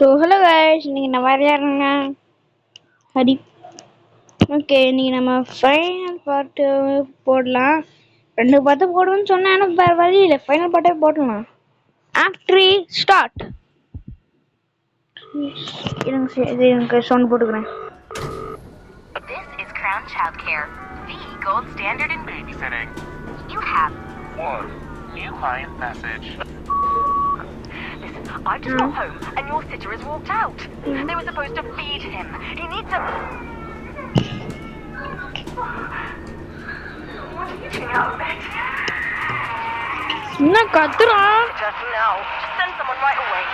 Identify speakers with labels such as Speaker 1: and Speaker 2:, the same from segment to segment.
Speaker 1: So hello guys, இன்னைக்கு நம்ம விளையாடுறோங்க Hari. Okay, இன்னைக்கு நம்ம ஃபைனல் பார்ட்டு போடலாம். 2 பார்த்து போடுவோம்னு சொன்னேன், ஆனால் வேறு வழி இல்லை, ஃபைனல் பார்ட்டே போடலாம். Act 3 start. எனக்கு சவுண்ட் போட்டுக்கிறேன்.
Speaker 2: This is Crown Childcare, the gold standard in babysitting. You have one new client message. Listen, I just got home and your sitter has walked out. They were supposed to feed him. He needs a...
Speaker 1: என்ன கத்துறான்?
Speaker 2: Just now. Just send someone right away.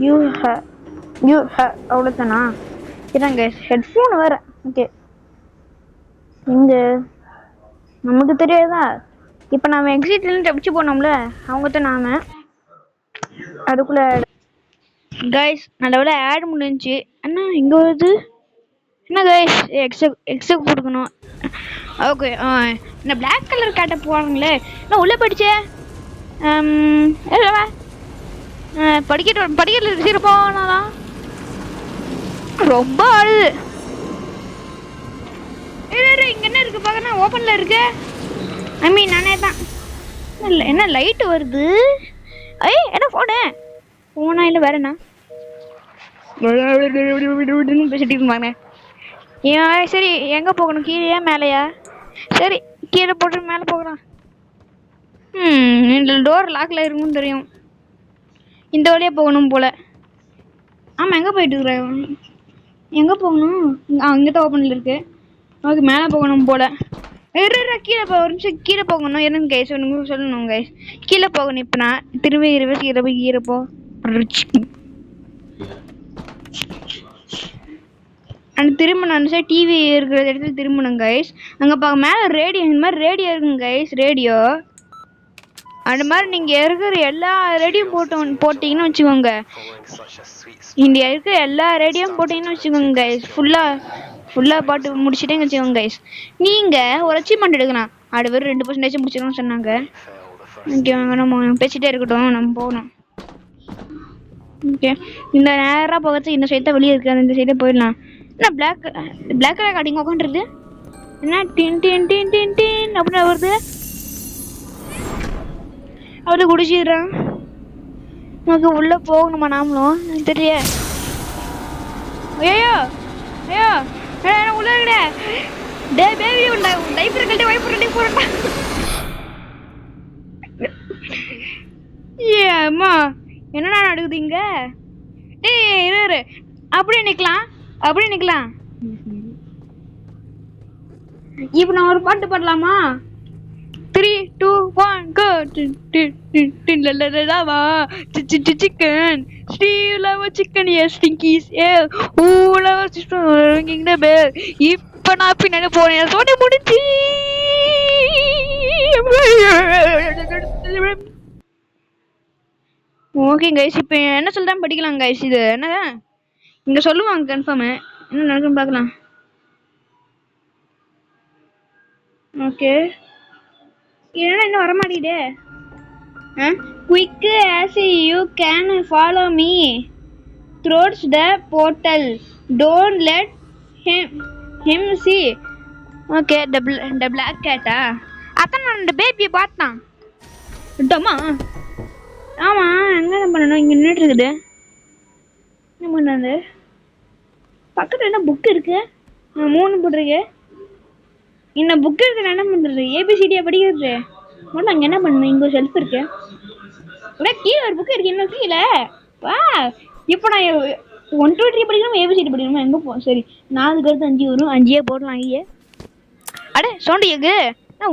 Speaker 1: You have அவ்வளோதானா? இருங்க, headphone வேற. Okay, இங்கே நமக்கு தெரியாதா? இப்போ நாம எக்ஸிட்லேருந்து தப்பிச்சு போனோம்ல, அவங்க தான் நாம. அதுக்குள்ளே கைஸ் நல்ல ஆட் முடிஞ்சு. அண்ணா இங்கே வருது என்ன கைஸ்? எக்ஸெக் கொடுக்கணும். ஓகே, இந்த பிளாக் கலர் கேட்ட போவாங்களே, நான் உள்ளே படித்தேன். படிக்கட்டு இருப்போம். ரொம்ப அழுது. இங்கே என்ன இருக்கு பார்க்கணும்? ஓப்பனில் இருக்கு. ஐ மீன் நானே தான். இல்லை, என்ன லைட்டு வருது? என்ன ஃபோனா இல்லை வேற என்ன? பேசிட்டு இருந்தாங்க. சரி, எங்கே போகணும்? கீழே மேலேயா? சரி, கீழே போட்டு மேலே போகலாம். இந்த டோர் லாக்கில் இருக்குன்னு தெரியும். இந்த வழியாக போகணும் போல். ஆமாம், எங்கே போயிட்டு இருக்கிறேன்? எங்கே போகணும்? இங்கே தான் ஓப்பனில் இருக்கு. ஓகே, மேலே போகணும் போல். கீழே ஒரு நிமிஷம் கீழே போகணும். என்னன்னு கைஸ் உங்களுக்கு சொல்லணும் கைஸ். கீழே போகணும். இப்போ நான் திரும்பி கீழே போ. அந்த திரும்ப நான் டிவி இருக்கிற இடத்துல திரும்பணும் கைஸ். அங்கே பார்க்க மேலே ரேடியோ, இந்த மாதிரி ரேடியோ இருக்குங்க கைஸ். ரேடியோ அந்த மாதிரி நீங்கள் இருக்கிற எல்லா ரேடியோவும் போட்டிங்கன்னு வச்சுக்கோங்க. இங்கே இருக்கிற எல்லா ரேடியோவும் போட்டிங்கன்னு வச்சுக்கோங்க கைஸ். ஃபுல்லாக பாட்டு முடிச்சுட்டேங்க வச்சுக்கோங்க கைஸ். நீங்கள் ஒரு அச்சீவ்மெண்ட் எடுக்கணும். அது வெறும் 2% முடிச்சிடணும்னு சொன்னாங்க. ஓகே, நம்ம பேசிகிட்டே இருக்கட்டும், நம்ம போகணும். ஓகே, இந்த நேராக போகிறது இந்த சைடு தான் வெளியே இருக்குது. இந்த சைடே போயிடலாம். என்ன பிளாக் கலர் காட்டிங்க உட்காந்துருது? என்ன டின் டின் டின் டின் டின் அப்படின்னு வருது? அவரு குடிச்சிடுறான். நமக்கு உள்ளே போகணுமா நாமளும்? தெரிய. ஐயோ உள்ள இருக்க. டே பேபி உண்டா? டைப்பர் கழட்டி வைப்பர் கழட்டி போறா. அம்மா என்னடா நடக்குது இங்க? டேய் இரு, அப்படியே நிக்கலாம். இப்போ நான் ஒரு பாட்டு பாடலாமா? 3, 2, 1 go. Chicken. Steve love chicken, yes, stinkies. Who love chicken? Ringing the bell. இப்போ நான் பின்னாடி போனேன். சோனி முடிச்சு. ஓகே கைஸ், இப்போ என்ன சொல்லிதான் படிக்கலாம் கைஸ். இது என்ன இங்கே சொல்லுவாங்க கன்ஃபார்மு. என்ன நடக்குன்னு பார்க்கலாம். ஓகே, என்னடா இன்னும் வரமாட்டேங்குதே. Quick as you can follow me towards the portal. Don't let him see. Okay, the black cat. அதான் நான் அந்த பேபியை பார்த்தான். விட்டோமா? ஆமாம், என்ன பண்ணணும்? இங்கே நின்றுட்டு இருக்குது. என்ன பண்ணாது? பக்கத்தில் என்ன புக் இருக்கு? 3 போட்டிருக்கு. இந்த புக் இருக்கு, என்ன பண்ணுறது? ஏபிசிடியா படிக்கிறது? மட்டும் அங்கே என்ன பண்ணணும்? இங்கே ஒரு ஷெல்ஃப் இருக்கு. கீழே ஒரு புக்கு இருக்கு. இன்னும் கீழே வா. இப்போ நான் 1 to 3 படிக்கணும், ஏபிசிடி படிக்கணுமா? எங்கே போ? சரி, 4க்கு அடுத்து 5 வரும். 5 போடலாம். ஐயே அடே சவுண்டு கேக்கு.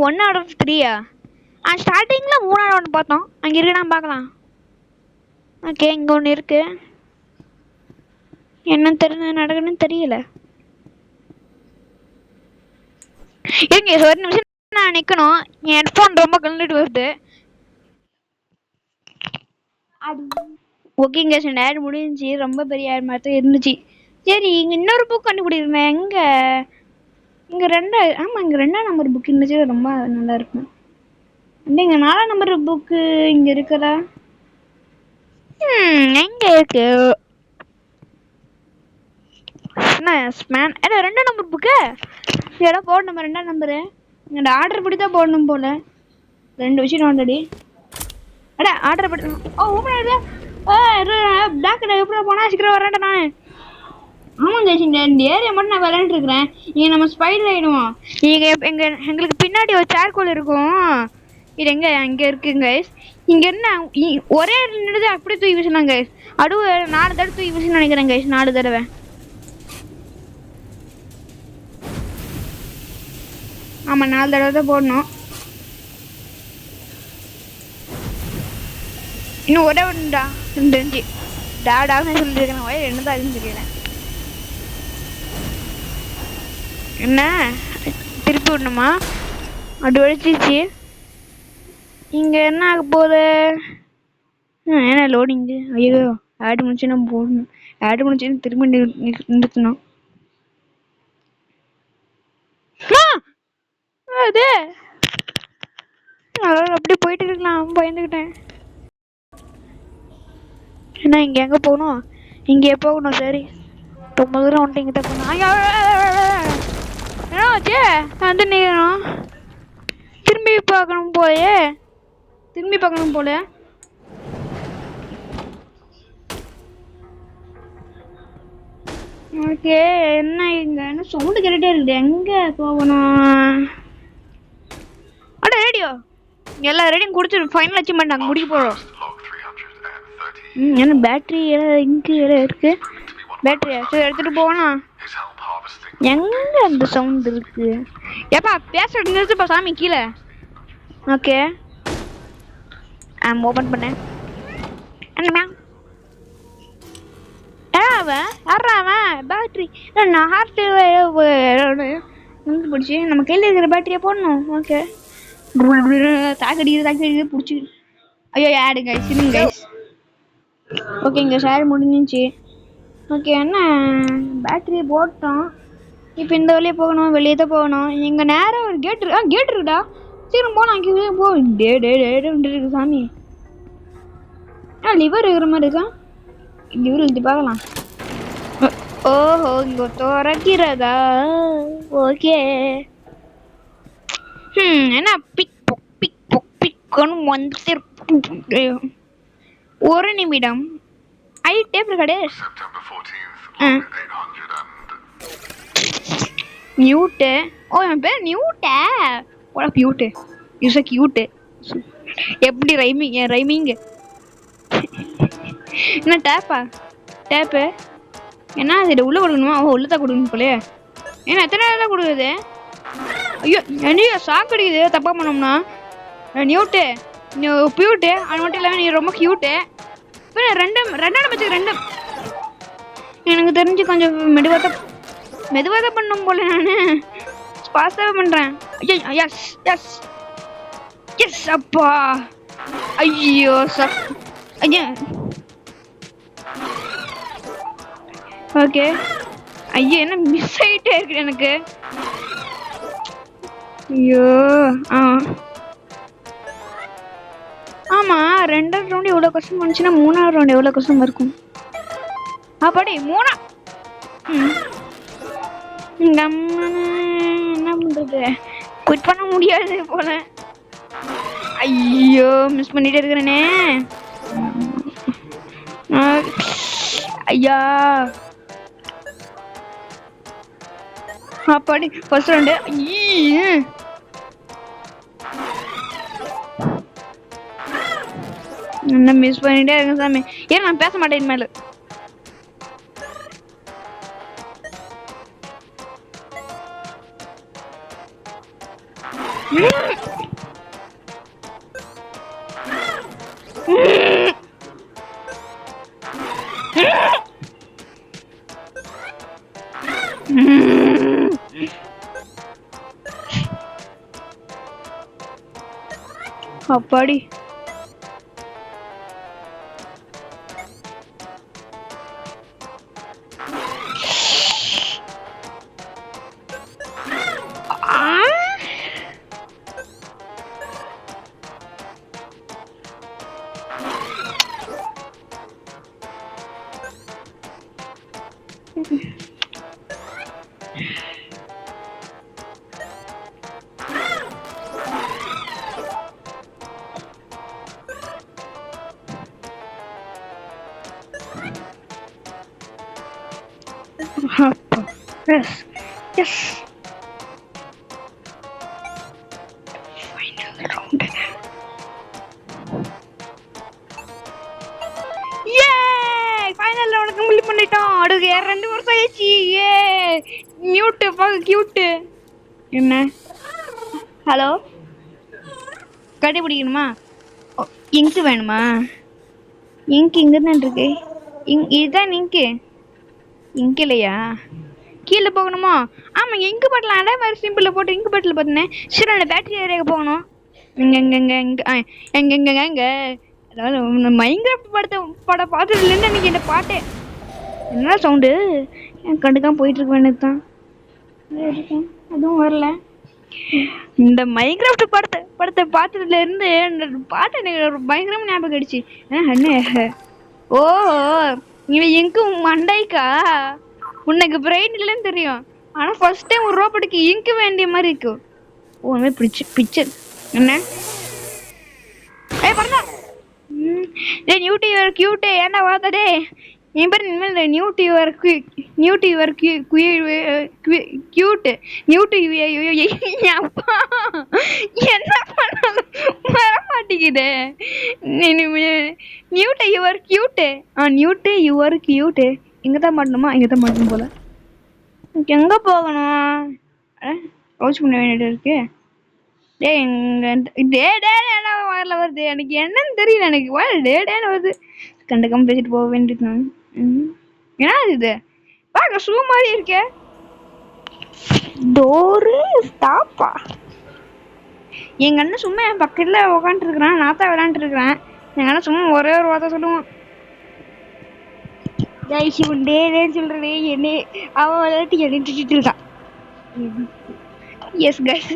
Speaker 1: 1 out of 3யா? ஸ்டார்டிங்கில் 3 ஒன்று பார்த்தோம். அங்கே இருக்குன்னா பார்க்கலாம். ஓகே, இங்கே ஒன்று இருக்கு. என்ன நடக்குன்னு தெரியல. இருங்க ஒரு நிமிஷம், நான் நிற்கணும். என் ஹெட்ஃபோன் ரொம்ப கலந்துட்டு வருது. ஓகேங்க, ஆட் முடிஞ்சு. ரொம்ப பெரிய ஆட் மாதிரி இருந்துச்சு. சரி, இங்கே இன்னொரு புக் கண்டுபிடிக்கிறேன். இங்கே 2ஆம் நம்பர் புக் இருந்துச்சு. ரொம்ப நல்லா இருக்கும். இங்கே 4ஆம் நம்பர் புக்கு இங்கே இருக்குதா? ஓகே மேன் ஏடா 2 நம்பர் புக்கு ஏடா போர்டு நம்பர் 2 நம்பரு இந்த ஆர்டர் படி தான் போடணும் போல 2 விஷயம் ஆல்ரெடி அடா ஆர்டர் படி ஓபன் ஆயிடுது பிளாக் எப்படி போனா சீக்கிரம் வரேன்டா நான் ஆமாங்க இந்த ஏரியா மட்டும் நான் விளையாண்டு இருக்கிறேன் இங்கே நம்ம ஸ்பைடர் ஆயிடுவோம் எங்களுக்கு பின்னாடி ஒரு சார்கோல் இருக்கும் இது அங்கே இருக்குங்க இங்கே என்ன ஒரே நின்று அப்படி தூக்கி வீசினாங்க அடுவு 4 தடவை தூக்கி வீசின்னு நினைக்கிறேன் 4 தடவை ஆமாம் 4 தடவை தான் போடணும் இன்னும் ஒரே ஒன்றுடா 2 டாடான்னு சொல்லியிருக்கேன் ஒரே 2 தான் அதுன்னு தெரியல என்ன திருப்பி விடணுமா அப்படி ஒழிச்சிச்சு இங்கே என்ன ஆக போகுது ஏன்னா லோடிங்கு ஐயோ ஆடு முடிச்சு நம்ம போடணும் ஆடு முடிச்சு திரும்ப நிறுத்தணும் அது அப்படியே போயிட்டு இருக்கலாம் பயந்துக்கிட்டேன் ஏன்னா இங்கே எங்கே போகணும் இங்கே போகணும் சரி ரொம்ப தூரம் வந்துட்டு இங்கே தான் போகணும் என்ன வச்சு வந்து நிற்கணும் திரும்பி பார்க்கணும் போலே ஓகே என்ன இங்கே என்ன சவுண்டு கேட்டுகிட்டே இருக்குது எங்கே போகணும் அட ரேடியோ எல்லா ரேடியும் கொடுத்து ஃபைனல் அச்சீவ்மெண்ட் நாங்கள் முடிக்க போகிறோம் என்ன பேட்ரி எல்லாம் இங்கே எல்லாம் இருக்குது பேட்டரியா சரி எடுத்துகிட்டு போகணும் எங்க அந்த சவுண்ட் இருக்கு ஏப்பா பேசுறது நிறுத்துப்பா சாமி கீழே ஓகே ஓபன் பண்ணேன் என்ன அவன் பேட்டரி நான் ஹார்ட் பிடிச்சி நம்ம கையில் இருக்கிற பேட்டரியை போடணும் ஓகே தாக்கடிக்குது பிடிச்சி ஐயோ ஆடு கைஸ் இருங்க கைஸ் ஓகே இங்கே ஷேர் முடிஞ்சிச்சு ஓகே என்ன பேட்டரியை போட்டோம் இப்போ இந்த வழியே போகணும் வெளியே தான் போகணும் இங்கே நேராக ஒரு கேட் இருக்குடா சீக்கிரம் போகலாம் அங்கே போ இருக்கு சாமி லிவர் இருக்கிற மாதிரி இருக்கா லிவர் எழுதி பார்க்கலாம் ஓஹோ இங்கே திறக்கிறதா ஓகே என்ன பிக்குன்னு வந்து ஒரு நிமிடம் ஐ டேப் கிடையாது நியூட்டு ஓ என் பேர் நியூட்டா ஓட கியூட்டு யூஸ் கியூட்டு எப்படி ரைமிங்கு என்ன டேப்பு என்ன அது உள்ளே கொடுக்கணுமா ஓ உள்ளே தான் கொடுக்கணும் போலே ஏன்னா எத்தனை நேரம் தான் கொடுக்குறது ஐயோ என்ன ஷாக் அடிக்குது தப்பாக பண்ணோம்னா நியூட்டு பியூட்டு அது மட்டும் இல்லாமல் நீ ரொம்ப கியூட்டு இப்போ ரெண்டாம் வச்சுக்க 2 எனக்கு தெரிஞ்சு கொஞ்சம் மெதுவாக தான் பண்ணும் போல நான் ஃபாஸ்ட்டாக பண்ணுறேன் ஐயோ எஸ் அப்பா ஐயோ ஐயா ஓகே ஐயோ என்ன மிஸ் ஆகிட்டே இருக்கு எனக்கு ஐயோ ஆமாம் 2ஆவது ரவுண்டு எவ்வளோ கஷ்டம் வந்துச்சுன்னா 3ஆவது ரவுண்டு எவ்வளோ கஷ்டமாக இருக்கும் அப்படி 3 என்ன பண்றது குவிட் பண்ண முடியாது போல ஐயோ மிஸ் பண்ணிட்டே இருக்கிறேனே ஐயா அப்படி ஃபர்ஸ்ட் ரவுண்டு என்ன மிஸ் பண்ணிட்டே இருக்கேன் சாமி ஏன் நான் பேச மாட்டேன் இனிமேல் அப்பாடி yes yes final round. Final round complete பண்ணிட்டோம். அடுக்கு 2 வருஷம் ஆயிடுச்சு. ஏ மியூட் பாக்க கியூட். என்ன ஹலோ கண்டுபிடிக்கணுமா? இங்கு வேணுமா? இங்கு இங்கே தான் இருக்கு. இதுதான் இங்கு இங்கு இல்லையா? கீழே போகணுமா? ஆமாம் இங்கு பாட்டில் அதே மாதிரி சிம்பிளில் போட்டு இங்கு பாட்டில் பார்த்தேன். சரி அந்த பேட்டரி ஏரியாவுக்கு போகணும். எங்க அதாவது மைன்கிராஃப்ட் படம் பார்த்ததுலேருந்து எனக்கு இந்த பாட்டு என்ன சவுண்டு என் கண்டுக்காம போயிட்டு இருக்க வேண்டியது தான். அதுவும் வரல. இந்த மைன்கிராஃப்ட் படத்தை பார்த்ததுலேருந்து இந்த பாட்டு எனக்கு பயங்கரமாக ஞாபகம் ஆயிடுச்சு. என்ன ஓ இவன் இங்கு மண்டைக்கா உனக்கு பிரெயின் இல்லைன்னு தெரியும். ஆனால் ஃபர்ஸ்ட் டைம் ஒரு ரோபோட்டுக்கு இங்கு வேண்டிய மாதிரி இருக்கும். ஓ அந்த மாதிரி பிக்சர் என்ன பண்ணா டே நியூட்டி யுவர் கியூட். ஏன்டா வாத்தடே என் பேர் இனிமேல் நியூட்டி யுவர் கியூட் நியூட்டி அப்பா என்ன பண்ணாலும் வர மாட்டேங்குது. நியூட்டி யுவர் கியூட். நியூட்டி யுவர் கியூட். இங்கே தான் மாட்டணுமா? இங்கே தான் மாட்டணும் போல. எங்கே போகணும்? ரோச் பண்ண வேண்டியது இருக்கு. டே என்ன வரல வருது எனக்கு என்னன்னு தெரியல. எனக்கு டேன்னு வருது. கண்டுக்காம பேசிட்டு போக வேண்டியது நான். என்ன இது பார்க்க ஷூ மாதிரி இருக்கே. டோரு ஸ்டாப்பா? எங்கள் அண்ணன் சும்மா என் பக்கத்தில் உக்காந்துருக்குறான். நான் தான் விளாண்டுருக்குறேன். எங்கள் அண்ணன் சும்மா ஒரே ஒரு வார்த்தை சொல்லுவான். சிவன் டேன்னு சொல்கிறே என்ன அவன் விளையாட்டு எழுதிட்டு இருக்கான். எஸ் கைஸ்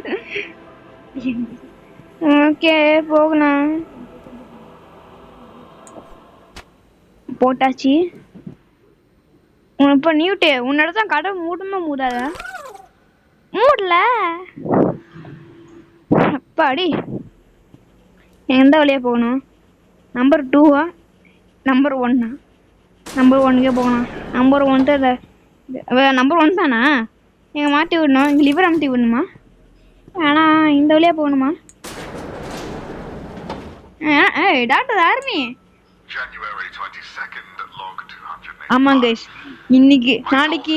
Speaker 1: ஓகே போகலாம். போட்டாச்சு. இப்போ நியூட்டு உன்னோட தான் கடை மூடுமா மூடாத? மூடல அப்பாடி. எந்த வழியாக போகணும்? நம்பர் 2வா நம்பர் 1ஆ? நம்பர் 1க்கே போகணும். நம்பர் 1 தான். நம்பர் 1 தானா? எங்கள் மாற்றி விடணும். இங்கே லிவர் அமுத்தி விடணுமா? ஆனால் இந்த வழியாக போகணுமா? Doctor army. ஆமாம் கைஸ் இன்னைக்கு நாளைக்கு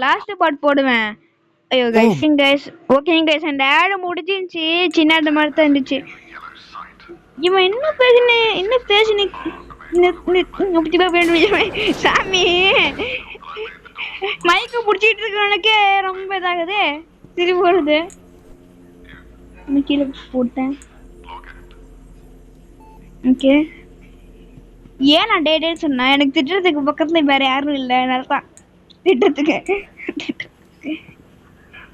Speaker 1: லாஸ்ட் பார்ட் போடுவேன். ஐயோ கைஸ் கைஸ் ஓகேங்க கைஸ் அந்த ஆடு முடிஞ்சிருந்துச்சு. சின்ன ஆடு மாதிரி தான் இருந்துச்சு. இவன் இன்னும் பேசினே சாமி மைக்கு பிடிச்சிட்டு இருக்கவனுக்கே ரொம்ப இதாகுது. திரும்பி வருது. கீழே போட்டேன். ஓகே ஏன் நான் டே சொன்னேன்? எனக்கு திட்டுறதுக்கு பக்கத்தில் வேற யாரும் இல்லை. தான் திட்டத்துக்கு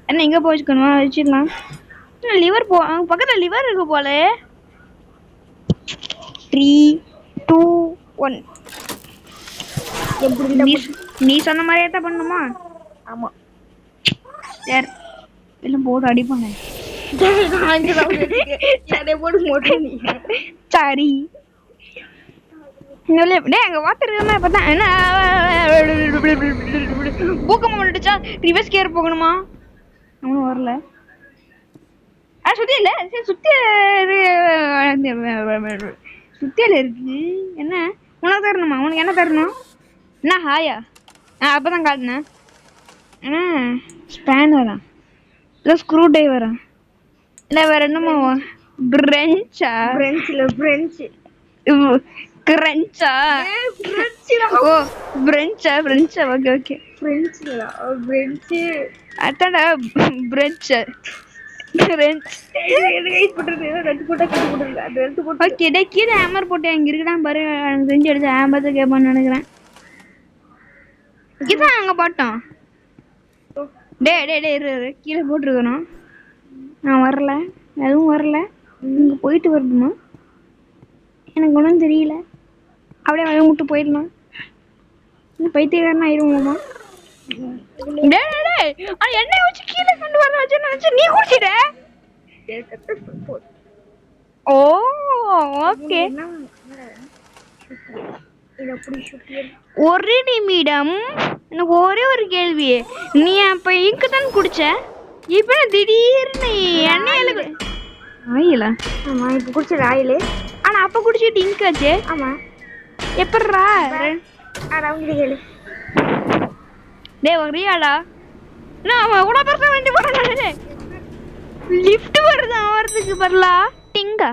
Speaker 1: என்ன எங்கே போச்சுக்கணுமா? வச்சிடலாம். லிவர் பக்கத்தில் லிவர் இருக்கு போல. 3 2 1 நீ சொன்ன மாதிரியே தான் பண்ணுமா? ஆமாம் சரி எல்லாம் போட்டு அடிப்பானே. சாரி அங்க வாட்டர் இருந்தா பார்த்தா என்ன பூக்கமா வந்துடுச்சா? ரிவர்ஸ் கியர் போகணுமா? அவனும் வரல. சுத்தி இல்ல சுத்தியில இருக்கு. என்ன உனக்கு தரணுமா? உனக்கு என்ன தரணும்? என்ன ஹாயா? அப்பதான் காட்டினேன். ஸ்பேனரா இல்லை ஸ்க்ரூ ட்ரைவரா இல்லை வேற என்னமோ பிரெஞ்சா? பிரெஞ்சு கிரன்ச்சா? ஓ பிரெஞ்சா ஓகே ஓகே பிரெஞ்சு அதான்டா பிரெஞ்சு. கீழே ஹேமர் போட்டு அங்க இருக்குதான் பாரு. எனக்கு செஞ்சு எடுத்து ஹேமர் தான் கேட்பான்னு நினைக்கிறேன். இதான் அங்க பாட்டோம். டே கீழே போட்டிருக்கணும். நான் வரல எதுவும் வரல. இங்கே போயிட்டு வரணுமா? எனக்கு ஒன்றும் தெரியல. அப்படியே வழி விட்டு போயிடலாம். இன்னும் பைத்தியக்காரனா ஆயிடுவோமா? டேய் டேய் அது எண்ணெய் ஊத்தி கீழே கொண்டு வர வச்சு நினைச்சு நீ குடிச்சிட. ஓ ஓகே. ஒரு நிமிடம், எனக்கு ஒரே ஒரு கேள்வி. நீ அப்ப இங்கு தான் குடிச்ச, இப்ப திடீர்னு எண்ணெயில ஆயில?
Speaker 3: ஆமா இப்ப குடிச்சது ஆயிலு.
Speaker 1: ஆனா அப்ப குடிச்சிட்டு இங்கு ஆச்சு.
Speaker 3: ஆமா
Speaker 1: எப்பட்றா?
Speaker 3: அவங்க கேளு.
Speaker 1: டேய் வரியாடா? நான் அவன் கூட பேச வேண்டி போறானே. லிஃப்ட் வருது அவருக்கு பரலா டிங்கா.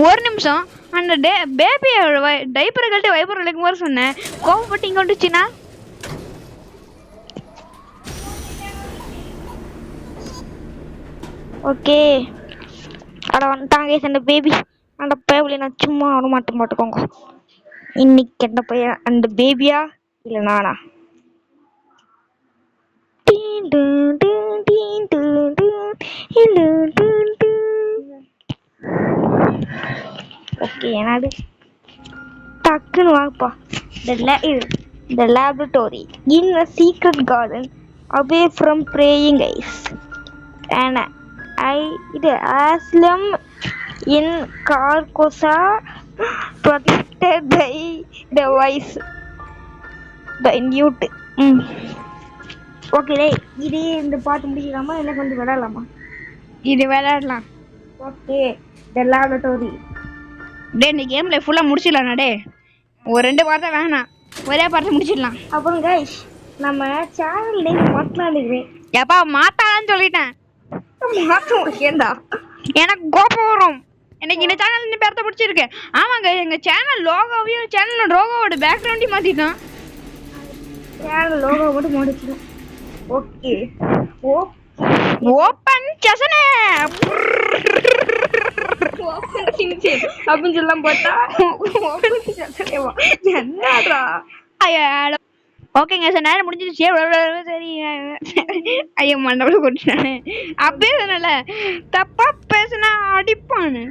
Speaker 1: ஒரு நிமிஷம், அந்த பேபி டைப்பர் கழட்டி வைப்பர் விளக்கும் போது சொன்னேன், கோவப்பட்டு இங்க வந்துச்சுன்னா
Speaker 3: ஓகே. அட வந்துட்டாங்க அந்த பேபி. அந்த பேபில நான் சும்மா வர மாட்டேன் மாட்டுக்கோங்க. இன்னைக்கு என்ன பையன், அந்த பேபியா இல்ல நானா? ஓகே என்னது டக்குன்னு வாப்பா. The laboratory in a secret garden away from praying eyes. And இது asylum in Carcosa protected by the wise the newt. Okay டேய், இது இந்த பாட்டு முடிக்கலாமா இல்லை கொஞ்சம் விளையாடலாமா?
Speaker 1: இது விளையாடலாம்.
Speaker 3: Okay the laboratory.
Speaker 1: டே இந்த கேம்ல ஃபுல்லா முடிச்சிடலாம்டா. டே ஒரு 2 வார்த்தை வேணாம், ஒரே வார்த்தை முடிச்சிடலாம்.
Speaker 3: அப்புறம் கைஸ் நம்ம சேனல் நேம் மாத்தலாம் நினைக்கிறேன்.
Speaker 1: எப்பா மாத்தான்னு சொல்லிட்டேன்.
Speaker 3: மாத்தம் ஏண்டா?
Speaker 1: எனக்கு கோபம் வரும். எனக்கு இந்த சேனல் பேர்த்த பிடிச்சிருக்கு. ஆமாங்க, எங்க சேனல் லோகோவையும் சேனல் லோகோவோட பேக்ரவுண்டையும் மாத்திட்டோம்.
Speaker 3: சேனல் லோகோ மட்டும் மாத்திட்டோம். ஓகே
Speaker 1: ஓப்பன் செஷனே
Speaker 3: அப்படின்னு சொல்லலாம் பார்த்தா என்னடா?
Speaker 1: ஓகேங்க சார், நேரம் முடிஞ்சிருச்சு. சரி ஐயோ மண்டபம் கொட்டினானே. அப்பயே சொன்னல தப்பா பேசுனா அடிப்பானு.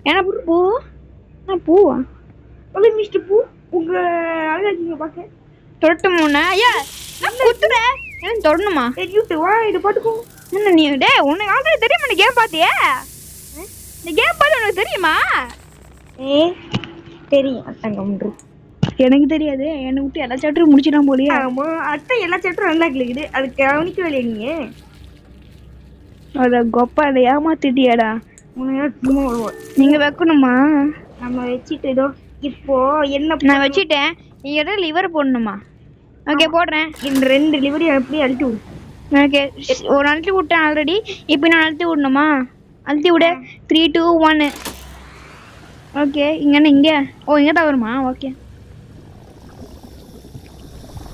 Speaker 1: ஏன்னா பூ நான் பூவா
Speaker 3: மிஸ்டர் பூ உங்க அழகாங்க பார்க்க
Speaker 1: தொட்டு மூணு ஐயா நான் குத்துறேன். ஏன் தொடணுமா?
Speaker 3: வா இதை பாட்டுக்கோ.
Speaker 1: என்ன நீ டே உனக்கு ஆல்ரெடி தெரியுமா? இந்த கேம் பார்த்தியா? இந்த கேம் பார்த்து உனக்கு தெரியுமா?
Speaker 3: தெரியும் அட்டங்க.
Speaker 1: எனக்கு தெரியாது. என்னை விட்டு எல்லா சாப்டரும் முடிச்சிடாம போலியா?
Speaker 3: ஆமா அட்டை எல்லா சாப்டரும் நல்லா கிளிக்குது. அது கவனிக்கவே இல்லையா நீங்க?
Speaker 1: அத கொப்பா அதை ஏமாத்திட்டியாடா. நீங்க வைக்கணுமா?
Speaker 3: நம்ம வச்சுட்டு இதோ இப்போ என்ன
Speaker 1: நான் வச்சுட்டேன். நீங்க எதாவது லிவர் போடணுமா? ஓகே போடுறேன்.
Speaker 3: இந்த 2 லிவர் எப்படி அழுத்தி விடு.
Speaker 1: ஓகே ஒரு அழுத்தி விட்டேன் ஆல்ரெடி. இப்போ நான் அழுத்தி விடணுமா? அழுத்தி விட 3 2 1. ஓகே இங்கே இங்கே ஓ இங்கே தான் வருமா? ஓகே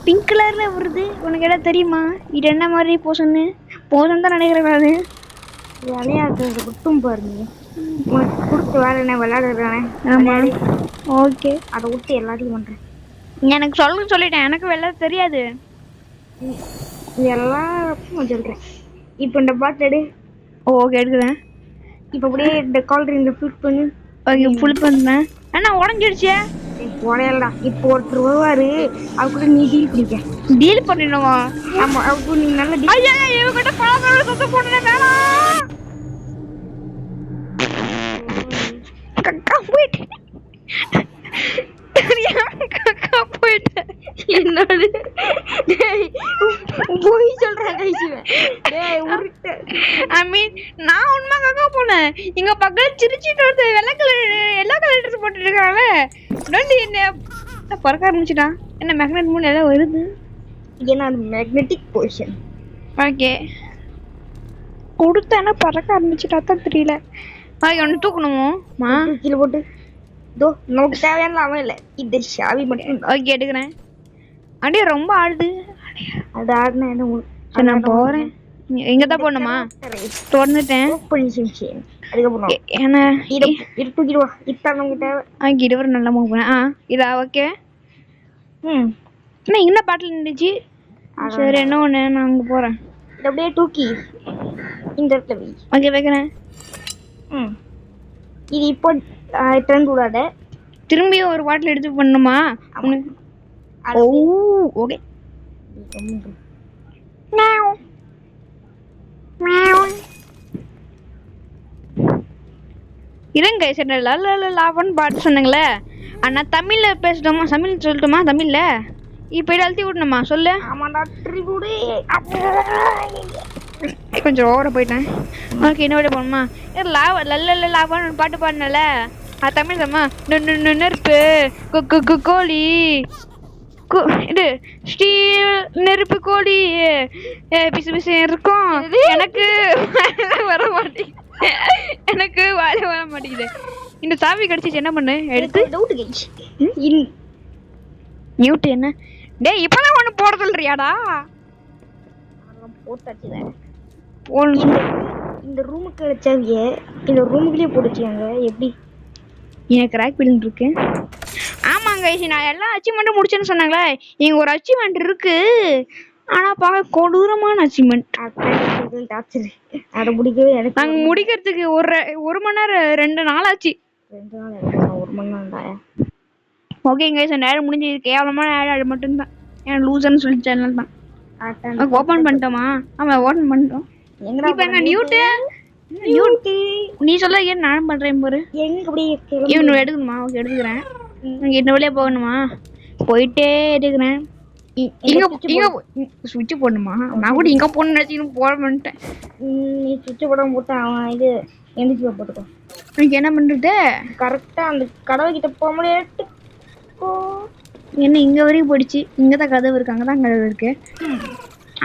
Speaker 1: பிங்க் கலர்ல வருது. உனக்கு எதாவது தெரியுமா இது என்ன மாதிரி போஷன்னு? போஷன் தான் நினைக்கிறேன். அது
Speaker 3: விளையாடுறது மட்டும் பாருங்க. உனக்கு கொடுத்து வேற என்ன விளையாடுறானே?
Speaker 1: ஆமாம் ஓகே
Speaker 3: அதை விட்டு எல்லாத்தையும் பண்ணுறேன்.
Speaker 1: எனக்கு சொல்லிட்டேன். எனக்கு விளையாட தெரியாது.
Speaker 3: எல்லாருக்கும் சொல்கிறேன். இப்போ இந்த பாட்டு எடு.
Speaker 1: ஓகே எடுக்கிறேன்.
Speaker 3: இப்போ அப்படியே இந்த கால் ரிங்க ஃபில் பண்ணு.
Speaker 1: ஓகே ஃபுல் பண்ணுறேன். அண்ணா உடஞ்சிடுச்சே.
Speaker 3: உடையலடா. இப்போ ஒருத்தர் வருவாரு, அவ கூட நீ டீல் பண்ணிக்க.
Speaker 1: டீல் பண்ணிடுவா?
Speaker 3: ஆமா அவ கூட நீ நல்ல டீல்.
Speaker 1: ஐயா இவகிட்ட பழக்கம் சொத்து போடுறே வேணாம். கக்கா போயிட்டு கக்கா போயிட்டு
Speaker 3: என்னது போய் சொல்றேன் கைசுவேன். டேய் உருட்டு.
Speaker 1: ஐ மீன் நான் உண்மை கக்கா போனேன். இங்க பக்கத்துல சிரிச்சிட்டு வந்து வெள்ளை கலர் எல்லா கலர் ட்ரெஸ் போட்டுட்டு இருக்காங்க. நோண்டி என்ன பறக்க ஆரம்பிச்சுட்டான். என்ன மேக்னெட் மூணு எல்லாம் வருது.
Speaker 3: ஏன்னா அது மேக்னெட்டிக் பொசிஷன்.
Speaker 1: ஓகே கொடுத்தா என்ன பறக்க ஆரம்பிச்சுட்டா தான் தெரியல. ஓகே ஒன்று தூக்கணுமோ மா?
Speaker 3: கீழே போட்டு தோ நமக்கு தேவையான இல்லை. இந்த ஷாவி மட்டும்.
Speaker 1: ஓகே எடுக்கிறேன். அப்படியே ரொம்ப ஆடுது.
Speaker 3: அது ஆடுனா என்ன?
Speaker 1: சரி நான் போகிறேன். எங்கே தான் போடணுமா? திறந்துட்டேன்.
Speaker 3: அதுக்கப்புறம்
Speaker 1: ஏன்னா
Speaker 3: தூக்கிடுவா. இத்தான் நமக்கு தேவை.
Speaker 1: இருவர் நல்லா மூவ் பண்ண. இதா ஓகே. என்ன என்ன பாட்டில் இருந்துச்சு? சரி என்ன ஒன்று நான் அங்கே போகிறேன்.
Speaker 3: இதை அப்படியே தூக்கி இந்த இடத்துல வை.
Speaker 1: ஓகே வைக்கிறேன்.
Speaker 3: இது இப்போ ட்ரெண்ட் விடாத.
Speaker 1: திரும்பியும் ஒரு பாட்டில் எடுத்து பண்ணணுமா உனக்கு? ஓ ஓகே
Speaker 3: மியாவ் மியாவ்.
Speaker 1: இருங்க சரி லாவன் பாட்டு சொன்னீங்களே அண்ணா தமிழ்ல பேசணுமா தமிழ் சொல்லட்டுமா தமிழ்ல இப்போ அழுத்தி விடணுமா சொல்லு.
Speaker 3: ஆமாடா ட்ரிபுடே.
Speaker 1: கொஞ்சம் ஓவர போயிட்டேன். ஓகே என்ன வழியா போகணுமா லாவான்னு பாட்டு பாடினல அது தமிழ் தாம்மா. நெருப்பு கோழி இது ஸ்டீல் நெருப்பு கோழி பிசு பிசு இருக்கும். எனக்கு வர மாட்டேங்குது எனக்கு வாழ வர மாட்டேங்குது. இந்த சாவி கடிச்சிச்சு என்ன பண்ணு எடுத்து
Speaker 3: டவுட் கேட்ச்
Speaker 1: மியூட் என்ன டேய் இப்பதான் ஒண்ணு போட சொல்றியாடா.
Speaker 3: போட்டாச்சுல இந்த ரூமுக்கு கிடைச்சாவிய இந்த ரூமுக்குள்ளே போட்டுச்சியாங்க எப்படி?
Speaker 1: எனக்கு ரேக் பில்லிங் இருக்கு. ஆமாங்க நான் எல்லா அச்சீவ்மெண்ட்டும் முடிச்சேன்னு சொன்னாங்களே இங்க ஒரு அச்சீவ்மெண்ட் இருக்கு ஆனா பார்க்க கொடூரமான அச்சீவ்மெண்ட்.
Speaker 3: அதை முடிக்கவே எனக்கு
Speaker 1: நாங்க முடிக்கிறதுக்கு ஒரு மணி நேரம் 2 நாள் ஆச்சு.
Speaker 3: 2 நாள் 1 மணி நேரம்.
Speaker 1: ஓகேங்க நேரம் முடிஞ்சு கேவலமான நேரம் அது மட்டும்தான். ஏன் லூசர்னு சொல்லி சேனல் தான் ஓபன் பண்ணிட்டோமா? ஆமா ஓபன் பண்ணிட்டோம். இப்போ என்ன நியூட்டு நீ சொல்ல ஏன் நான் பண்றேன் பாரு.
Speaker 3: எங்க அப்படியே
Speaker 1: இவனு எடுக்கணுமா? ஓகே எடுத்துக்கிறேன். என்ன வழியா போகணுமா? போயிட்டே எடுக்கிறேன். இங்க இங்க சுவிட்ச் போடணுமா? நான் கூட இங்க போடணும்னு நினைச்சு போட மாட்டேன்.
Speaker 3: நீ சுவிட்ச் போடாம போட்டு அவன் இது எந்திரிச்சு போட்டுக்கோ.
Speaker 1: எனக்கு என்ன பண்றது?
Speaker 3: கரெக்டா அந்த கதவு கிட்ட போக முடியாது.
Speaker 1: என்ன இங்க வரையும் போயிடுச்சு. இங்கதான் கதவு இருக்கு அங்கதான் கதவு இருக்கு.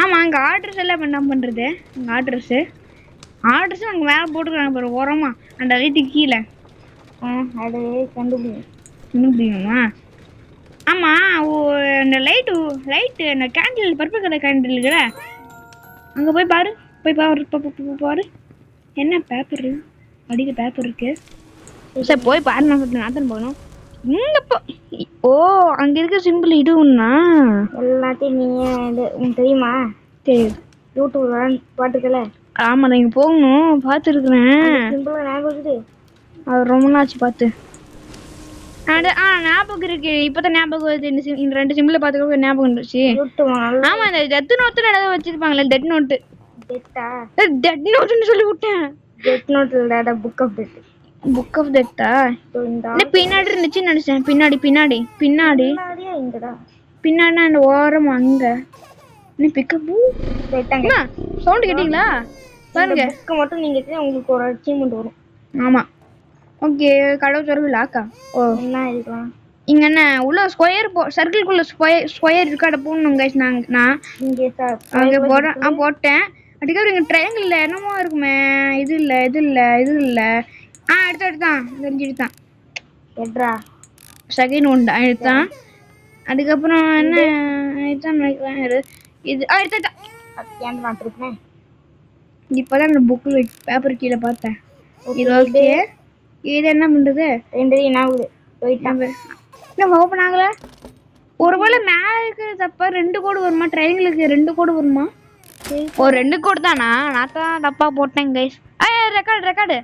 Speaker 1: ஆமா அங்க ஆர்டர்ஸ் எல்லாம் என்ன பண்றது? அங்க ஆர்டர்ஸ் அங்க மேல போட்டுக்கிறாங்க பாரு ஓரமா அந்த லைட்டுக்கு கீழே.
Speaker 3: அது கண்டுபிடிக்கணுமா?
Speaker 1: ஆமா அந்த லைட்டு அந்த கேண்டில் பர்பிள் கலர் கேண்டில் இருக்குல்ல அங்க போய் பாரு பாரு என்ன பேப்பர் அடிக்க பேப்பர் இருக்கு. சரி போய் பாரு. நான் நாத்தன் போகணும். ஓ அங்க இருக்க சிம்பிள் இதுவும்னா
Speaker 3: எல்லாத்தையும் நீங்க உனக்கு தெரியுமா?
Speaker 1: தெரியுது.
Speaker 3: யூடியூப்ல பாட்டுக்கல.
Speaker 1: ஆமா நான் இங்க போகணும் பார்த்துருக்குறேன்.
Speaker 3: சிம்பிளா ஞாபகம் இருக்குது.
Speaker 1: அது ரொம்ப நாளாச்சு பார்த்து. ஞாபகம் இருக்கு. இப்பதான் ஞாபகம் வருது. இந்த 2 சிம்பிளை பார்த்துக்க ஞாபகம் வந்துருச்சு. ஆமா இந்த டெத் நோட்டுன்னு ஏதாவது வச்சிருப்பாங்களே டெட் நோட்டு. டெட் நோட்டுன்னு சொல்லி விட்டேன்.
Speaker 3: டெத் நோட் இல்லடா book of death.
Speaker 1: Book of டெத்தா? இல்ல பின்னாடி இருந்துச்சு நினைச்சேன். பின்னாடி
Speaker 3: எங்கடா
Speaker 1: பின்னாடினா அந்த ஓரமா அங்க நீ பிக்கப்
Speaker 3: போயிட்டாங்க.
Speaker 1: சவுண்ட் கேட்டீங்களா பாருங்க.
Speaker 3: புக் மட்டும் நீங்க உங்களுக்கு ஒரு அச்சீவ்மென்ட் வரும்.
Speaker 1: ஆமா ஓகே கடவுள் தொடர்பு லாக்கா. ஓ
Speaker 3: என்ன இருக்கலாம்
Speaker 1: இங்க என்ன உள்ள ஸ்கொயர் சர்க்கிள்குள்ள ஸ்கொயர் இருக்காட போடணும் கைஸ். நான்
Speaker 3: இங்க
Speaker 1: அங்க போட்டேன். அதுக்கப்புறம் இங்க ட்ரையாங்கிள் என்னமோ இருக்குமே. இது இல்ல எடுத்தான் தெரிஞ்சுட்டான்.
Speaker 3: எட்ரா
Speaker 1: செகண்ட் ஒன்று எடுத்தான். அதுக்கப்புறம் என்ன எடுத்தான் நினைக்கிறேன். இது
Speaker 3: ஏன் மாட்டிருக்கேன்.
Speaker 1: இப்பதான் அந்த புக்கில் பேப்பர் கீழே பார்த்தேன். இது ஓகே. இது என்ன பண்றது?
Speaker 3: 2 ஆகுது போயிட்டாங்க.
Speaker 1: என்ன ஓப்பன் ஆகல? ஒருவேளை மேல இருக்கிறது தப்பா 2 கோடு வருமா? ட்ரையாங்கிளுக்கு 2 கோடு வருமா? ஒரு 2 கோடு தானா? நான் தான் தப்பா போட்டேன் guys. Record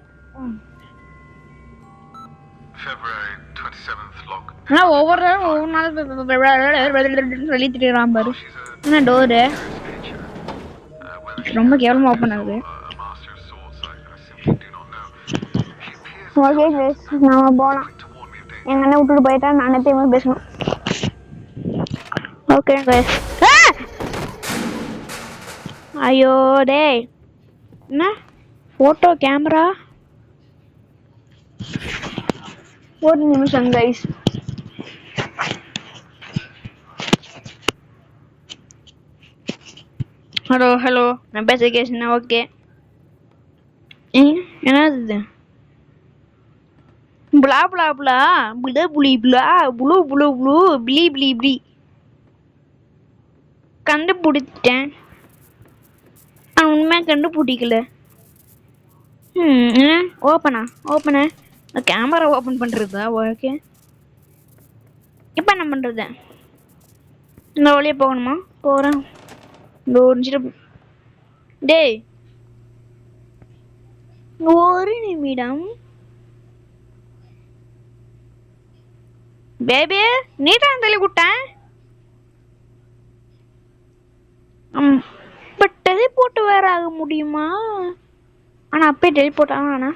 Speaker 4: February 27th log.
Speaker 1: நான் ஒவ்வொரு நாள் சொல்லிட்டு இருக்கான் பாரு. என்ன டோரு ரொம்ப கேவலமா ஓப்பன் ஆகுது. ஓகே கைஸ் நாம போலாம். எங்க அண்ணன் விட்டுட்டு போயிட்டா நான் திரும்ப பேசணும். Okay guys. ஐயோ டேய் என்ன போட்டோ கேமரா. ஒரு நிமிஷம் கைஸ். ஹலோ நான் பேச கேஸ்னா ஓகே. என்னது புலா புலா புலா புல புலி புலா புளு புளு புளு பிளி பிளி பிளி கண்டுபிடிச்சிட்டேன். உண்மையாக கண்டுபிடிக்கல. ஓப்பனா கேமரா ஓப்பன் பண்ணுறதா? ஓகே இப்போ என்ன பண்ணுறது? இந்த வழியாக போகணுமா? போகிறேன். இந்த ஒரு நிமிஷம் டேய் ஒரு நிமிடம் பேபி நீ தான் தள்ளி விட்டேன். பட் டெலிபோர்ட் வேற ஆக முடியுமா? ஆனா அப்பயே டெலிபோர்ட் ஆனா